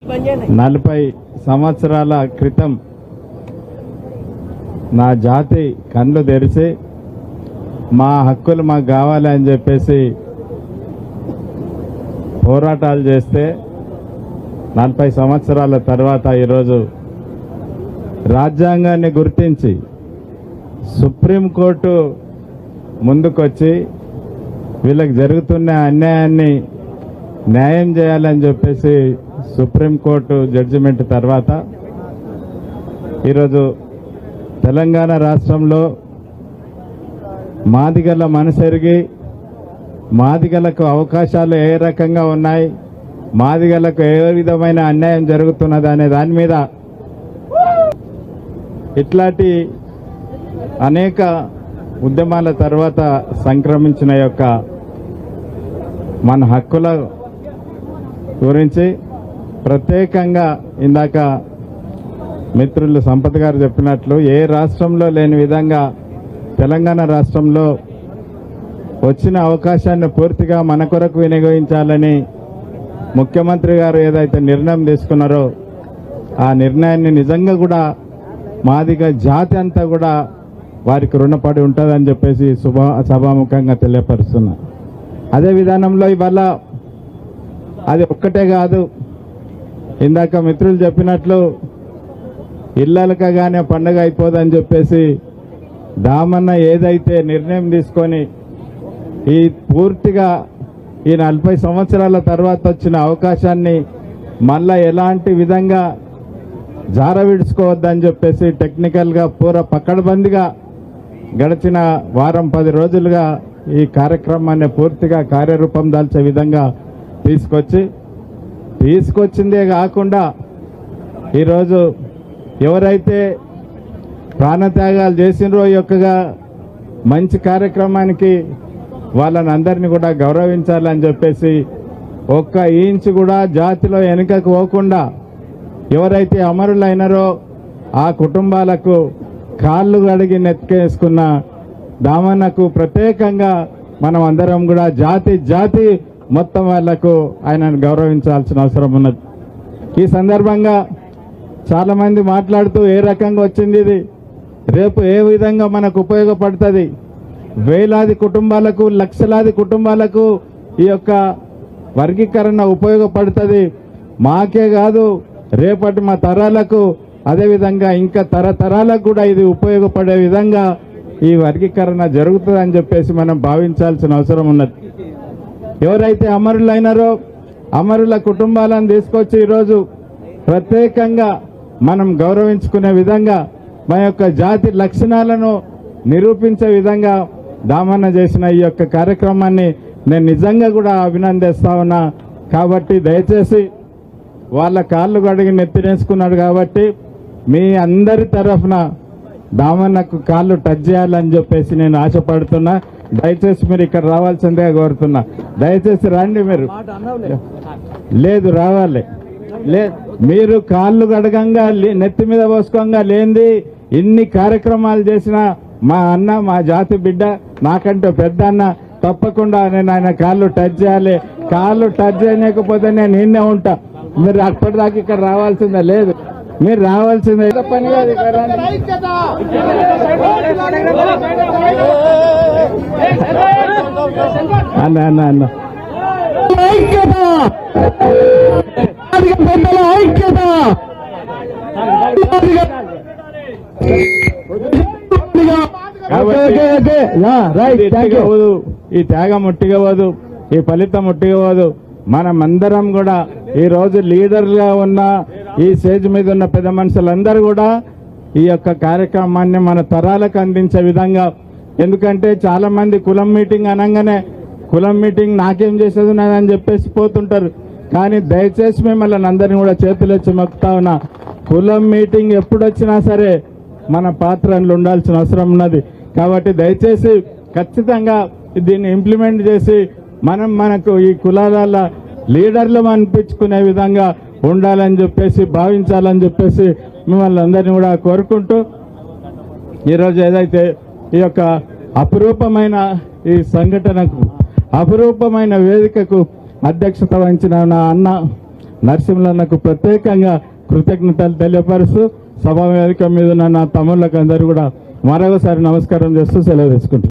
40 సంవత్సరాల క్రితం నా జాతి కళ్ళు తెరిచి మా హక్కులు మాకు కావాలి అని చెప్పేసి పోరాటాలు చేస్తే 40 సంవత్సరాల తర్వాత ఈరోజు రాజ్యాంగాన్ని గుర్తించి సుప్రీంకోర్టు ముందుకొచ్చి వీళ్ళకి జరుగుతున్న అన్యాయాన్ని న్యాయం చేయాలని చెప్పేసి సుప్రీంకోర్టు జడ్జిమెంట్ తర్వాత ఈరోజు తెలంగాణ రాష్ట్రంలో మాదిగల మనసెరిగి మాదిగలకు అవకాశాలు ఏ రకంగా ఉన్నాయి, మాదిగలకు ఏ విధమైన అన్యాయం జరుగుతున్నది అనే దాని మీద ఇట్లాంటి అనేక ఉద్యమాల తర్వాత సంక్రమించిన యొక్క మన హక్కుల గురించి ప్రత్యేకంగా ఇందాక మిత్రులు సంపత్ గారు చెప్పినట్లు ఏ రాష్ట్రంలో లేని విధంగా తెలంగాణ రాష్ట్రంలో వచ్చిన అవకాశాన్ని పూర్తిగా మన కొరకు వినియోగించాలని ముఖ్యమంత్రి గారు ఏదైతే నిర్ణయం తీసుకున్నారో ఆ నిర్ణయాన్ని నిజంగా కూడా మాదిగ జాతి అంతా కూడా వారికి రుణపడి ఉంటుందని చెప్పేసి సభాముఖంగా తెలియపరుస్తున్నా. అదే విధానంలో ఇవాళ అది ఒక్కటే కాదు, ఇందాక మిత్రులు చెప్పినట్లు ఇళ్ళలకగానే పండగ అయిపోదని చెప్పేసి దామన్న ఏదైతే నిర్ణయం తీసుకొని ఈ పూర్తిగా ఈ 40 సంవత్సరాల తర్వాత వచ్చిన అవకాశాన్ని మళ్ళా ఎలాంటి విధంగా జార విడుచుకోవద్దని చెప్పేసి టెక్నికల్గా పూర పక్కడబందిగా గడిచిన వారం 10 రోజులుగా ఈ కార్యక్రమాన్ని పూర్తిగా కార్యరూపం దాల్చే విధంగా తీసుకొచ్చిందే కాకుండా ఈరోజు ఎవరైతే ప్రాణత్యాగాలు చేసినరో యొక్క మంచి కార్యక్రమానికి వాళ్ళని అందరినీ కూడా గౌరవించాలని చెప్పేసి ఒక్క ఇంచు కూడా జాతిలో వెనుకకు పోకుండా ఎవరైతే అమరులైనారో ఆ కుటుంబాలకు కాళ్ళు కడిగి నెత్తికేసుకున్న దామన్నకు ప్రత్యేకంగా మనం అందరం కూడా జాతి మొత్తం వాళ్లకు ఆయనను గౌరవించాల్సిన అవసరం ఉన్నది. ఈ సందర్భంగా చాలామంది మాట్లాడుతూ ఏ రకంగా వచ్చింది ఇది, రేపు ఏ విధంగా మనకు ఉపయోగపడుతుంది, వేలాది కుటుంబాలకు లక్షలాది కుటుంబాలకు ఈ యొక్క వర్గీకరణ ఉపయోగపడుతుంది, మాకే కాదు రేపటి మా తరాలకు అదేవిధంగా ఇంకా తరతరాలకు కూడా ఇది ఉపయోగపడే విధంగా ఈ వర్గీకరణ జరుగుతుందని చెప్పేసి మనం భావించాల్సిన అవసరం ఉన్నది. ఎవరైతే అమరులైనారో అమరుల కుటుంబాలను తీసుకొచ్చి ఈరోజు ప్రత్యేకంగా మనం గౌరవించుకునే విధంగా మన యొక్క జాతి లక్షణాలను నిరూపించే విధంగా దామన్న చేసిన ఈ యొక్క కార్యక్రమాన్ని నేను నిజంగా కూడా అభినందిస్తా ఉన్నా. కాబట్టి దయచేసి వాళ్ళ కాళ్ళు కడిగి నెత్తినేసుకున్నాడు కాబట్టి మీ అందరి తరఫున దామన్నకు కాళ్ళు టచ్ చేయాలని చెప్పేసి నేను ఆశపడుతున్నా. దయచేసి మీరు ఇక్కడ రావాల్సిందిగా కోరుతున్నా. దయచేసి రండి. మీరు లేదు రావాలి, మీరు కాళ్ళు కడగంగా నెత్తి మీద పోసుకోంగా లేనిది ఇన్ని కార్యక్రమాలు చేసిన మా అన్న, మా జాతి బిడ్డ, నాకంటే పెద్ద అన్న, తప్పకుండా నేను ఆయన కాళ్ళు టచ్ చేయాలి. కాళ్ళు టచ్ చేయకపోతే నేను నిన్నే ఉంటా. మీరు అప్పటిదాకా ఇక్కడ రావాల్సిందే. లేదు, మీరు రావాల్సిందే పని కాదు. అన్న అన్న అన్న ఐక్యత, ఐక్యత. ఈ త్యాగం ముట్టిగవదు, ఈ ఫలితం ముట్టిగవదు. మనమందరం కూడా ఈ రోజు లీడర్గా ఉన్న ఈ స్టేజ్ మీద ఉన్న పెద్ద మనుషులందరూ కూడా ఈ యొక్క కార్యక్రమాన్ని మన తరాలకు అందించే విధంగా, ఎందుకంటే చాలా మంది కులం మీటింగ్ అనగానే కులం మీటింగ్ నాకేం చేసేది అని చెప్పేసి పోతుంటారు. కానీ దయచేసి మిమ్మల్ని అందరినీ కూడా చేతులెచ్చి మొక్కుతా ఉన్నా, కులం మీటింగ్ ఎప్పుడు వచ్చినా సరే మన పాత్రలు ఉండాల్సిన అవసరం ఉన్నది. కాబట్టి దయచేసి ఖచ్చితంగా దీన్ని ఇంప్లిమెంట్ చేసి మనకు ఈ కులాల లీడర్లు అనిపించుకునే విధంగా ఉండాలని చెప్పేసి భావించాలని చెప్పేసి మిమ్మల్ని అందరినీ కూడా కోరుకుంటూ, ఈరోజు ఏదైతే ఈ యొక్క అపురూపమైన ఈ సంఘటనకు, అపురూపమైన వేదికకు అధ్యక్షత వహించిన నా అన్న, నరసింహన్నకు ప్రత్యేకంగా కృతజ్ఞతలు తెలియపరుస్తూ సభా వేదిక మీద ఉన్న నా తమ్ముళ్ళకు అందరూ కూడా మరొకసారి నమస్కారం చేస్తూ సెలవు తీసుకుంటాను.